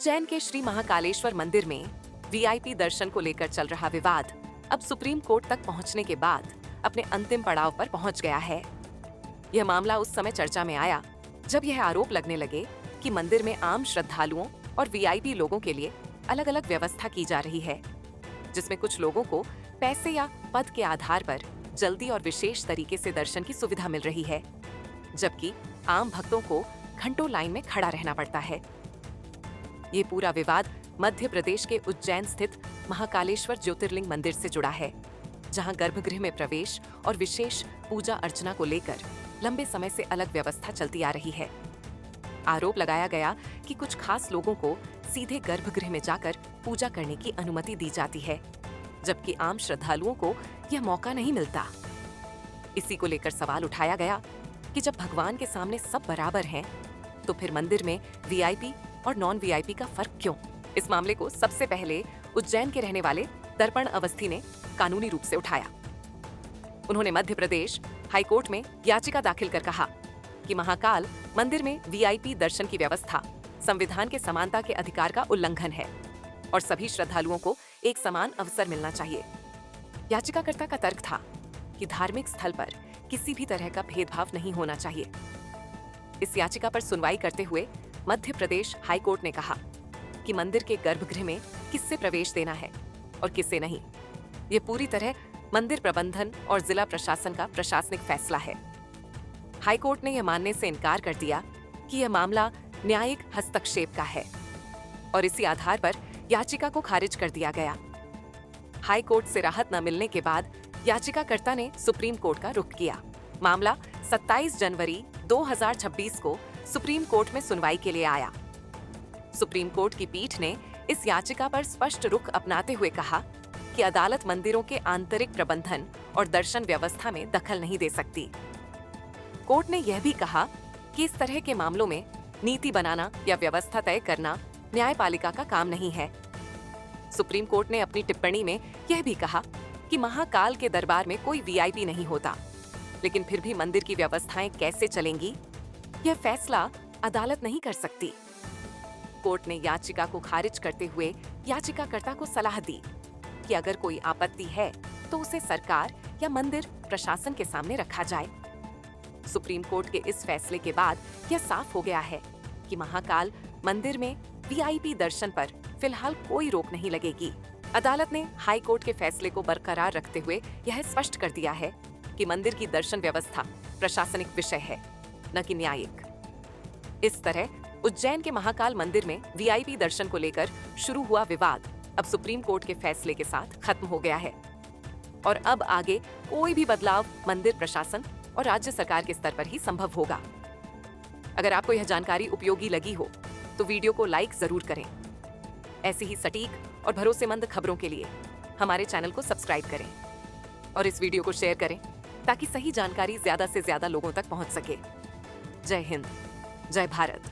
उज्जैन के श्री महाकालेश्वर मंदिर में वीआईपी दर्शन को लेकर चल रहा विवाद अब सुप्रीम कोर्ट तक पहुंचने के बाद अपने अंतिम पड़ाव पर पहुंच गया है। यह मामला उस समय चर्चा में आया जब यह आरोप लगने लगे कि मंदिर में आम श्रद्धालुओं और वीआईपी लोगों के लिए अलग अलग व्यवस्था की जा रही है, जिसमें कुछ लोगों को पैसे या पद के आधार पर जल्दी और विशेष तरीके से दर्शन की सुविधा मिल रही है, जबकि आम भक्तों को घंटों लाइन में खड़ा रहना पड़ता है। ये पूरा विवाद मध्य प्रदेश के उज्जैन स्थित महाकालेश्वर ज्योतिर्लिंग मंदिर से जुड़ा है, जहां गर्भगृह में प्रवेश और विशेष पूजा अर्चना को लेकर लंबे समय से अलग व्यवस्था चलती आ रही है। आरोप लगाया गया कि कुछ खास लोगों को सीधे गर्भगृह में जाकर पूजा करने की अनुमति दी जाती है, जबकि आम श्रद्धालुओं को यह मौका नहीं मिलता। इसी को लेकर सवाल उठाया गया कि जब भगवान के सामने सब बराबर हैं, तो फिर मंदिर में वीआईपी और नॉन वीआईपी का फर्क क्यों? इस मामले को सबसे पहले उज्जैन के रहने वाले दर्पण अवस्थी ने कानूनी रूप से उठाया। उन्होंने मध्य प्रदेश हाईकोर्ट में याचिका दाखिल कर कहा कि महाकाल मंदिर में वीआईपी दर्शन की व्यवस्था संविधान के समानता के अधिकार का उल्लंघन है और सभी श्रद्धालुओं को एक समान अवसर मिलना चाहिए। याचिकाकर्ता का तर्क था कि धार्मिक स्थल पर किसी भी तरह का भेदभाव नहीं होना चाहिए। इस याचिका पर सुनवाई करते हुए मध्य प्रदेश हाईकोर्ट ने कहा कि मंदिर के गर्भगृह में किससे प्रवेश देना है और किसे नहीं, ये पूरी तरह मंदिर प्रबंधन और जिला प्रशासन का प्रशासनिक फैसला है। हाईकोर्ट ने यह मानने से इनकार कर दिया कि यह मामला न्यायिक हस्तक्षेप का है और इसी आधार पर याचिका को खारिज कर दिया गया। हाईकोर्ट से राहत न मिलने के बाद याचिकाकर्ता ने सुप्रीम कोर्ट का रुख किया। मामला 27 जनवरी 2026 को सुप्रीम कोर्ट में सुनवाई के लिए आया। सुप्रीम कोर्ट की पीठ ने इस याचिका पर स्पष्ट रुख अपनाते हुए कहा कि अदालत मंदिरों के आंतरिक प्रबंधन और दर्शन व्यवस्था में दखल नहीं दे सकती। कोर्ट ने यह भी कहा कि इस तरह के मामलों में नीति बनाना या व्यवस्था तय करना न्यायपालिका का काम नहीं है। सुप्रीम कोर्ट ने अपनी टिप्पणी में यह भी कहा कि महाकाल के दरबार में कोई वीआईपी नहीं होता, लेकिन फिर भी मंदिर की व्यवस्थाएं कैसे चलेंगी, यह फैसला अदालत नहीं कर सकती। कोर्ट ने याचिका को खारिज करते हुए याचिकाकर्ता को सलाह दी कि अगर कोई आपत्ति है तो उसे सरकार या मंदिर प्रशासन के सामने रखा जाए। सुप्रीम कोर्ट के इस फैसले के बाद यह साफ हो गया है कि महाकाल मंदिर में वीआईपी दर्शन पर फिलहाल कोई रोक नहीं लगेगी। अदालत ने हाई कोर्ट के फैसले को बरकरार रखते हुए यह स्पष्ट कर दिया है कि मंदिर की दर्शन व्यवस्था प्रशासनिक विषय है, न कि न्यायिक। इस तरह उज्जैन के महाकाल मंदिर में वीआईपी दर्शन को लेकर शुरू हुआ विवाद अब सुप्रीम कोर्ट के फैसले के साथ खत्म हो गया है और अब आगे कोई भी बदलाव मंदिर प्रशासन और राज्य सरकार के स्तर पर ही संभव होगा। अगर आपको यह जानकारी उपयोगी लगी हो तो वीडियो को लाइक जरूर करें। ऐसी ही सटीक और भरोसेमंद खबरों के लिए हमारे चैनल को सब्सक्राइब करें और इस वीडियो को शेयर करें ताकि सही जानकारी ज्यादा से ज्यादा लोगों तक पहुंच सके। जय हिंद, जय भारत।